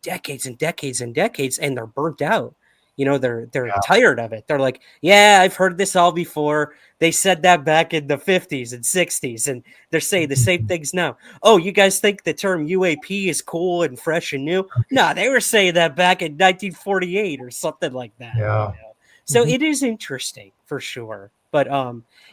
decades and decades and decades, and they're burnt out. They're tired of it. They're like, yeah, I've heard this all before. They said that back in the 50s and 60s, and they're saying the same things now. Oh, you guys think the term UAP is cool and fresh and new? No, they were saying that back in 1948 or something like that. Yeah. So it is interesting for sure. But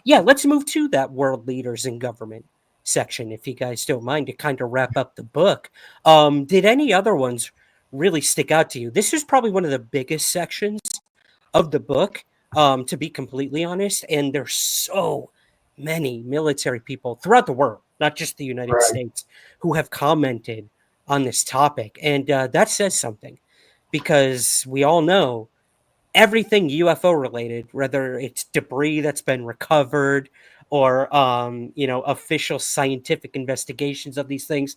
let's move to that world leaders in government section, if you guys don't mind, to kind of wrap up the book. Did any other ones really stick out to you? This is probably one of the biggest sections of the book, to be completely honest. And there's so many military people throughout the world, not just the United States, who have commented on this topic. And that says something, because we all know everything UFO related, whether it's debris that's been recovered or, official scientific investigations of these things,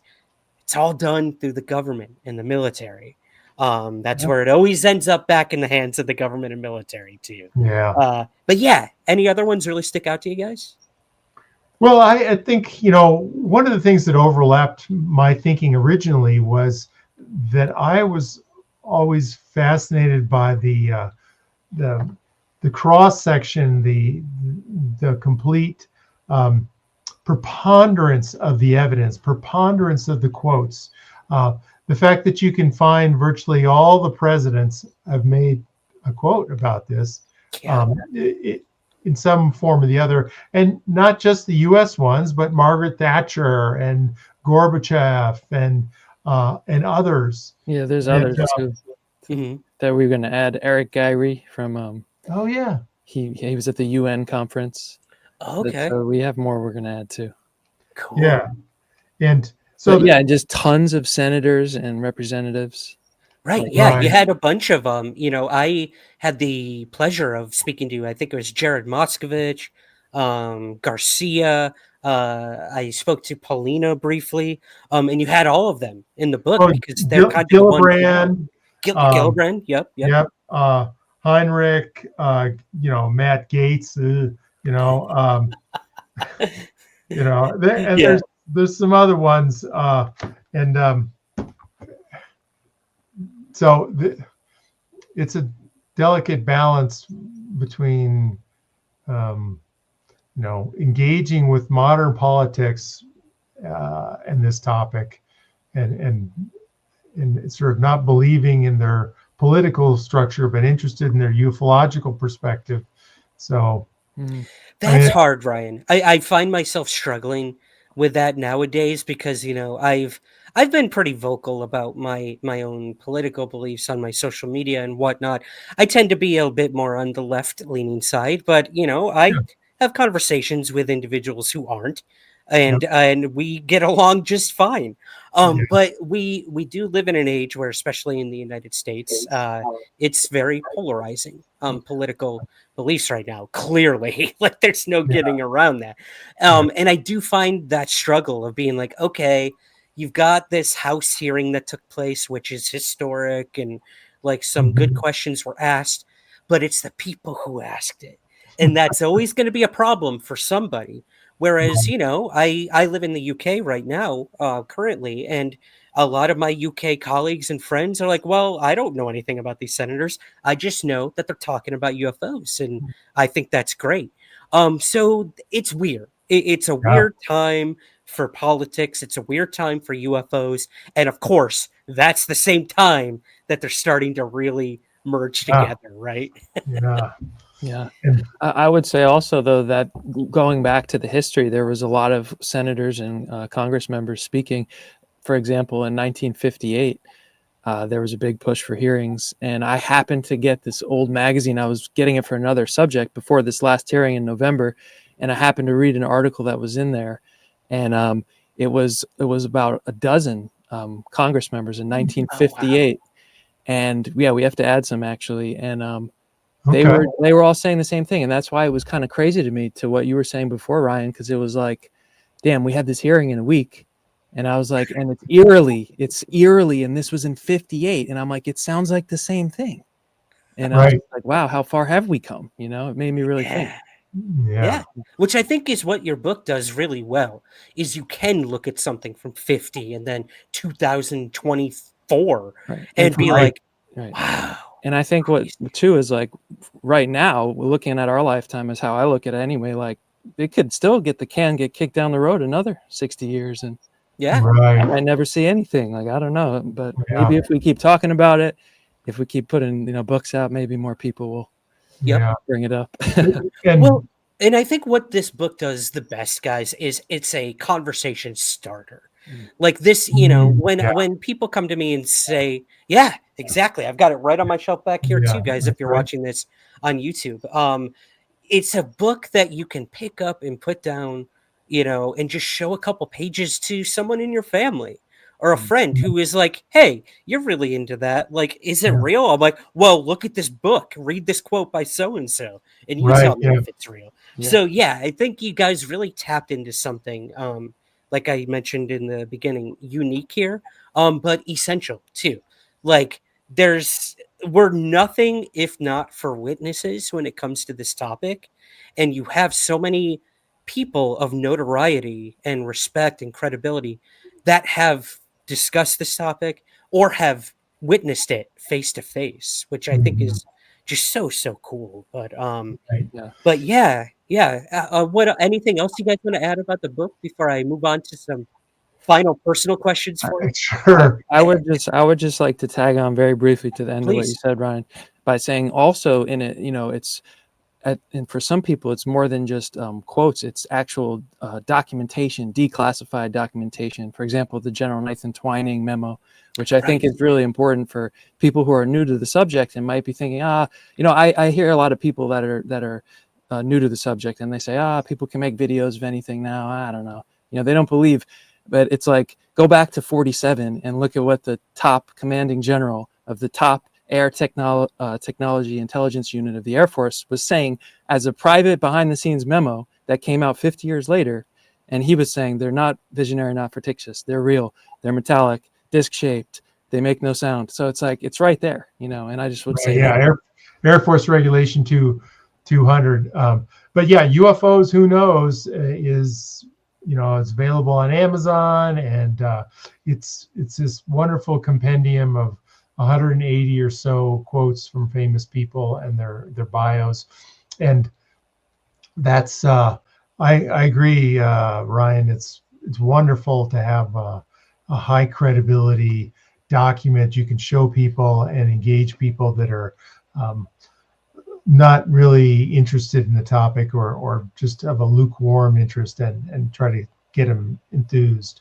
it's all done through the government and the military. That's where it always ends up back in the hands of the government and military too. Yeah. But yeah, any other ones really stick out to you guys? Well, I think, one of the things that overlapped my thinking originally was that I was always fascinated by the cross section, the complete preponderance of the evidence, preponderance of the quotes. The fact that you can find virtually all the presidents have made a quote about this in some form or the other, and not just the U.S. ones, but Margaret Thatcher and Gorbachev and others. Yeah, there's others too that we're going to add. Eric Gairy from oh yeah, he was at the UN conference. Okay, so we have more we're going to add too. Cool. Yeah, and so just tons of senators and representatives. Right. Yeah, you had a bunch of them. I had the pleasure of speaking to, I think it was Jared Moscovich, Garcia. I spoke to Paulina briefly, and you had all of them in the book because they're kind of Gillibrand. Gillibrand. Yep. Heinrich. Matt Gates. There's some other ones, so it's a delicate balance between, engaging with modern politics and this topic, and sort of not believing in their political structure, but interested in their ufological perspective. So That's hard, Ryan. I find myself struggling with that nowadays because, you know, I've been pretty vocal about my own political beliefs on my social media and whatnot. I tend to be a bit more on the left leaning side, but you know, yeah, I have conversations with individuals who aren't, yeah, and we get along just fine. yeah, But we do live in an age where, especially in the United States, it's very polarizing. Political beliefs right now, clearly. Like there's no yeah, getting around that. yeah. And I do find that struggle of being like, okay, you've got this House hearing that took place, which is historic, and like some good Mhm. questions were asked, but it's the people who asked it. And that's always going to be a problem for somebody. Whereas, you know, I live in the UK right now, currently, and a lot of my UK colleagues and friends are like, well, I don't know anything about these senators. I just know that they're talking about UFOs, and I think that's great. So it's weird. It's a Yeah. weird time for politics. It's a weird time for UFOs, and of course, that's the same time that they're starting to really merge Yeah. together, right? Yeah. Yeah. And I would say also, though, that going back to the history, there was a lot of senators and Congress members speaking. For example, in 1958, there was a big push for hearings, and I happened to get this old magazine. I was getting it for another subject before this last hearing in November, and I happened to read an article that was in there, and it was about a dozen Congress members in Oh, wow. 1958, and yeah, we have to add some actually, and they okay. were all saying the same thing, and that's why it was kind of crazy to me to what you were saying before, Ryan, because it was like, damn, we had this hearing in a week. And I was like, and it's eerily, and this was in 58. And I'm like, it sounds like the same thing. And I was Right. like, wow, how far have we come? You know, it made me really think. Yeah. Yeah. Yeah, which I think is what your book does really well, is you can look at something from 50 and then 2024 Right. and be Right. like, Right. wow, And I think what crazy. too is like right now, we're looking at our lifetime is how I look at it anyway. Like it could still get kicked down the road another 60 years, and Yeah, I Right. might never see anything. Like, I don't know, but Yeah. maybe if we keep talking about it, if we keep putting, books out, maybe more people will yep. Yeah. bring it up. And Well, and I think what this book does the best, guys, is it's a conversation starter. Mm. Like this, you know, yeah. when people come to me and say, "Yeah, exactly. I've got it right on my shelf back here Yeah. too, guys, if That's you're right. watching this on YouTube." It's a book that you can pick up and put down, you know, and just show a couple pages to someone in your family or a friend who is like, "Hey, you're really into that. Like, is it Yeah. real?" I'm like, "Well, look at this book. Read this quote by so and so, and you Right. tell me Yeah. if it's real." Yeah. So, yeah, I think you guys really tapped into something like I mentioned in the beginning, unique here, but essential too. Like we're nothing if not for witnesses when it comes to this topic, and you have so many people of notoriety and respect and credibility that have discussed this topic or have witnessed it face to face, which I think Mhm. is just so cool. Right. Yeah. But yeah. What anything else you guys want to add about the book before I move on to some final personal questions for you? Sure. I would just like to tag on very briefly to the end of what you Please. said, Ryan, by saying also in it, it's and for some people, it's more than just quotes. It's actual documentation, declassified documentation. For example, the General Nathan Twining memo, which I think Right. is really important for people who are new to the subject and might be thinking, I hear a lot of people that are new to the subject, and they say, people can make videos of anything now. I don't know. They don't believe, but it's like, go back to 47 and look at what the top commanding general of the top air technology intelligence unit of the Air Force was saying as a private behind the scenes memo that came out 50 years later. And he was saying, they're not visionary, not fictitious. They're real. They're metallic, disc shaped. They make no sound. So it's like, it's right there, and I just would say Yeah. that. Air Force Regulation 200. But yeah, UFOs, who knows, is, it's available on Amazon, and it's this wonderful compendium of 180 or so quotes from famous people and their bios. And that's I agree, Ryan. It's wonderful to have a high credibility document, you can show people and engage people that are not really interested in the topic, or just have a lukewarm interest, and try to get them enthused.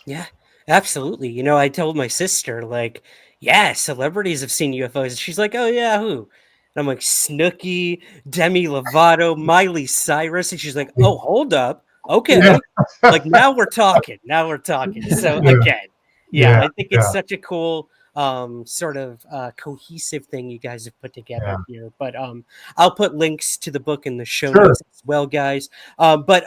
Yeah, absolutely. I told my sister, like, yeah, celebrities have seen UFOs. And she's like, oh, yeah, who? And I'm like, Snooki, Demi Lovato, Miley Cyrus. And she's like, oh, hold up. Yeah. Okay. Like, now we're talking. Now we're talking. So, Yeah. again, yeah, Yeah, I think it's yeah. such a cool sort of cohesive thing you guys have put together here. But I'll put links to the book in the show Sure. notes as well, guys. But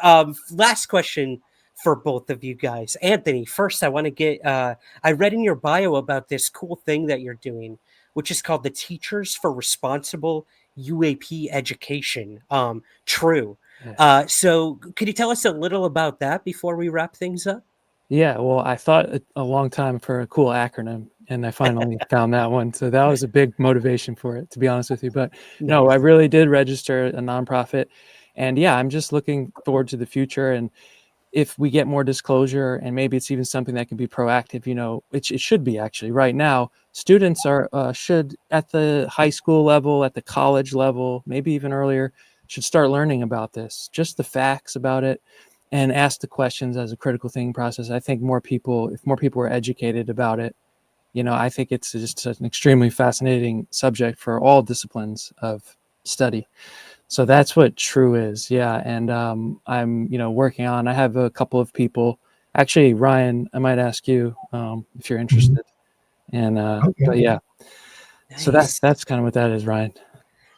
last question for both of you guys. Anthony, first I want to get I read in your bio about this cool thing that you're doing, which is called the Teachers for Responsible UAP Education. True. So could you tell us a little about that before we wrap things up? Yeah, well, I thought a long time for a cool acronym, and I finally found that one. So that was a big motivation for it, to be honest with you. But no, I really did register a nonprofit. And yeah, I'm just looking forward to the future. And if we get more disclosure, and maybe it's even something that can be proactive, it should be actually. Right now, students should, at the high school level, at the college level, maybe even earlier, should start learning about this, just the facts about it, and ask the questions as a critical thinking process. I think if more people are educated about it, I think it's just an extremely fascinating subject for all disciplines of study. So that's what True is. Yeah. And I'm, working on, I have a couple of people. Actually, Ryan, I might ask you if you're interested. And but yeah. Nice. So that's kind of what that is, Ryan.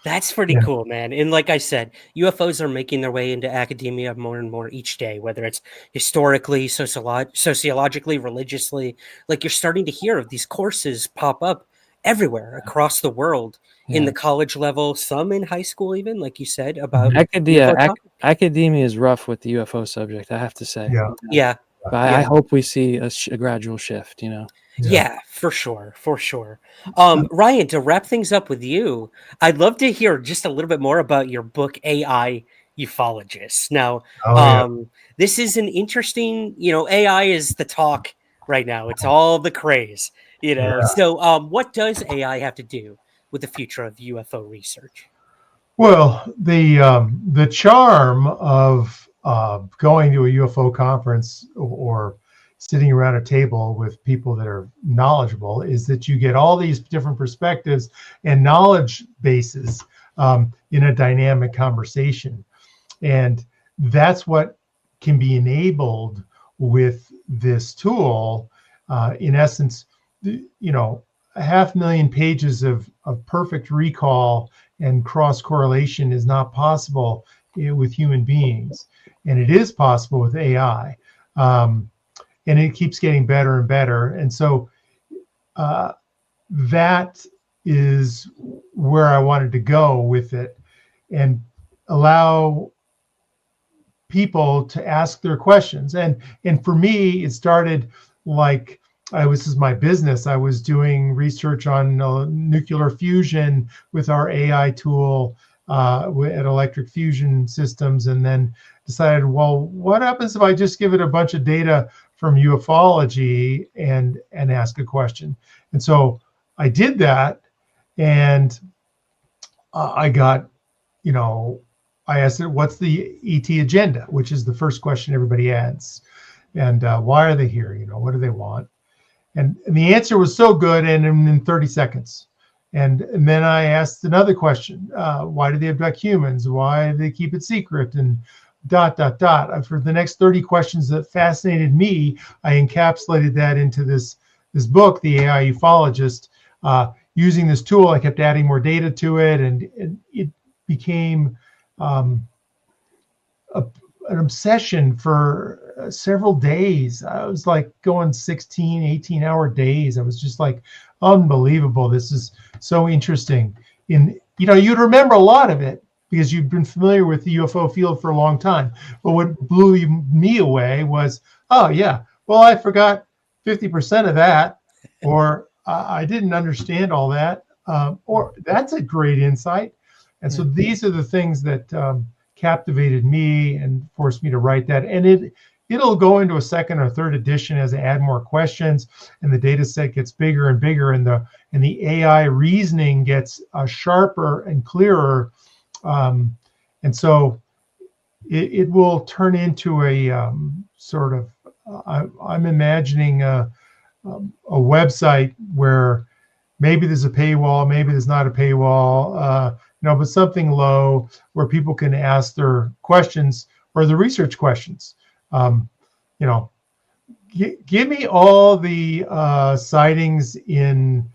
That's pretty cool, man. And like I said, UFOs are making their way into academia more and more each day, whether it's historically, sociologically, religiously. Like, you're starting to hear of these courses pop up everywhere across the world, in the college level, some in high school, even, like you said, about academia is rough with the UFO subject, I have to say. Yeah. But I hope we see a gradual shift, Yeah, for sure. For sure. Ryan, to wrap things up with you, I'd love to hear just a little bit more about your book, AI Ufologist. Now, this is an interesting, AI is the talk right now. It's all the craze, So what does AI have to do with the future of UFO research? Well, the charm of going to a UFO conference, or sitting around a table with people that are knowledgeable, is that you get all these different perspectives and knowledge bases in a dynamic conversation. And that's what can be enabled with this tool. In essence, 500,000 pages of perfect recall and cross correlation is not possible with human beings, and it is possible with AI. And it keeps getting better and better. And so that is where I wanted to go with it, and allow people to ask their questions. And for me, it started like, this is my business. I was doing research on nuclear fusion with our AI tool at Electric Fusion Systems, and then decided, well, what happens if I just give it a bunch of data from ufology and ask a question? And so I did that, and I got, I asked it, what's the ET agenda, which is the first question everybody asks, and why are they here? What do they want? And the answer was so good, and in 30 seconds. And then I asked another question: why do they abduct humans? Why do they keep it secret? And ... For the next 30 questions that fascinated me, I encapsulated that into this book, The AI Ufologist. Using this tool, I kept adding more data to it, and it became an obsession for several days. I was like going 16, 18-hour days. I was just like, unbelievable. This is so interesting. You'd remember a lot of it because you've been familiar with the UFO field for a long time. But what blew me away was, oh yeah, well, I forgot 50% of that, or I didn't understand all that, or that's a great insight. And so these are the things that captivated me and forced me to write that. And it'll go into a second or third edition as they add more questions, and the data set gets bigger and bigger, and the AI reasoning gets sharper and clearer, and so it will turn into a sort of I'm imagining a website where maybe there's a paywall, maybe there's not a paywall, but something low where people can ask their questions or the research questions. Give me all the sightings in,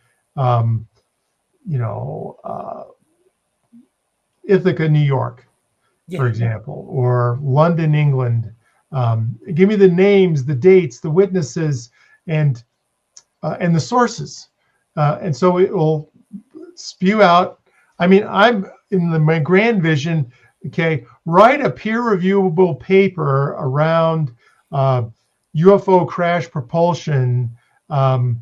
Ithaca, New York, for example, or London, England. Give me the names, the dates, the witnesses, and the sources. And so it will spew out. I mean, I'm in my grand vision. Okay, write a peer-reviewable paper around UFO crash propulsion, and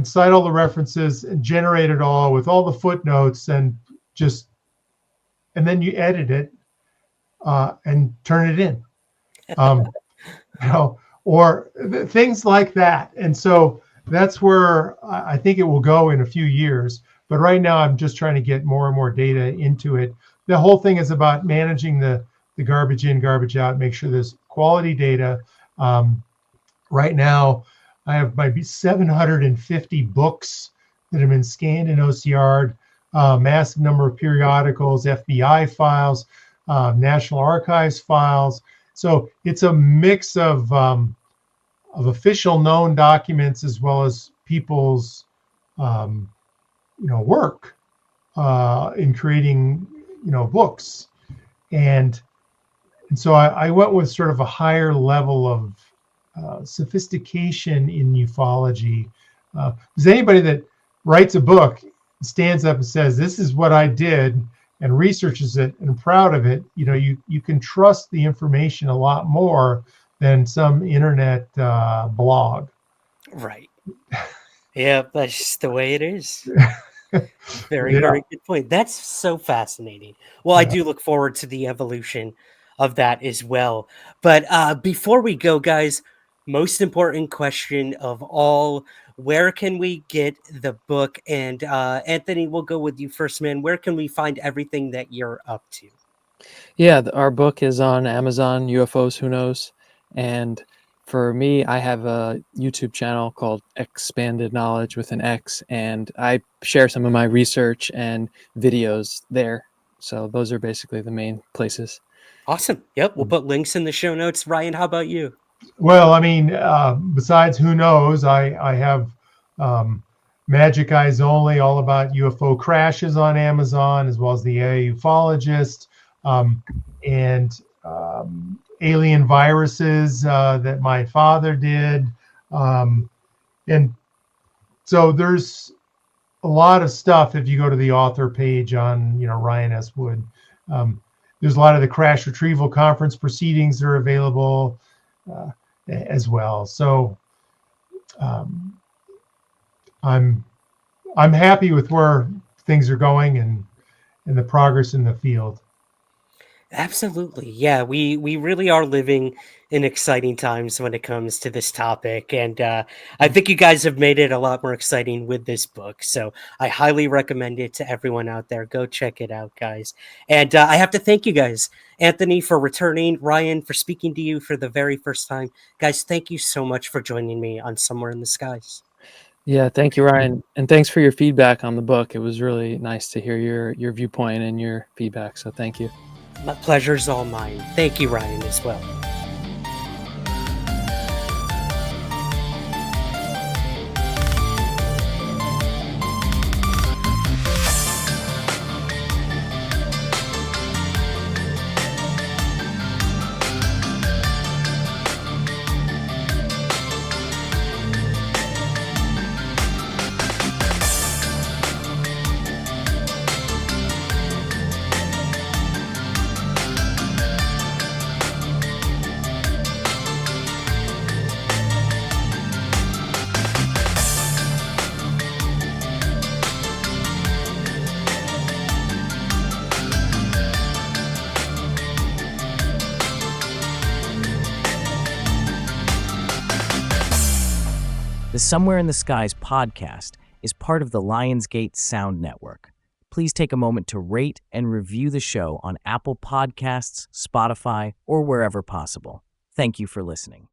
cite all the references and generate it all with all the footnotes, and then you edit it and turn it in, or things like that. And so that's where I think it will go in a few years. But right now, I'm just trying to get more and more data into it. The whole thing is about managing the garbage in, garbage out, make sure there's quality data. Right now, I have maybe 750 books that have been scanned and OCR'd, massive number of periodicals, FBI files, National Archives files. So it's a mix of official known documents as well as people's work in creating books, and so I went with sort of a higher level of sophistication in ufology. Because anybody that writes a book, stands up and says, "This is what I did," and researches it and proud of it, you can trust the information a lot more than some internet blog. Right. Yeah, that's just the way it is. Very good point. That's so fascinating. Well, I do look forward to the evolution of that as well. But before we go, guys, most important question of all, where can we get the book? And Anthony, we'll go with you first, man. Where can we find everything that you're up to? Yeah, our book is on Amazon, UFOs, Who Knows? And for me, I have a YouTube channel called Expanded Knowledge with an X, and I share some of my research and videos there. So those are basically the main places. Awesome. Yep. We'll put links in the show notes. Ryan, how about you? Well, I mean, besides Who Knows, I have Magic Eyes Only, all about UFO crashes on Amazon, as well as the AI Ufologist, and alien viruses that my father did. And so there's a lot of stuff. If you go to the author page on, Ryan S. Wood, there's a lot of the crash retrieval conference proceedings that are available as well. So I'm happy with where things are going and the progress in the field. Absolutely. Yeah, we really are living in exciting times when it comes to this topic. And I think you guys have made it a lot more exciting with this book. So I highly recommend it to everyone out there. Go check it out, guys. And I have to thank you guys, Anthony, for returning, Ryan, for speaking to you for the very first time. Guys, thank you so much for joining me on Somewhere in the Skies. Yeah, thank you, Ryan. And thanks for your feedback on the book. It was really nice to hear your viewpoint and your feedback. So thank you. My pleasure's all mine. Thank you, Ryan, as well. The Somewhere in the Skies podcast is part of the LIONSGATE Sound Network. Please take a moment to rate and review the show on Apple Podcasts, Spotify, or wherever possible. Thank you for listening.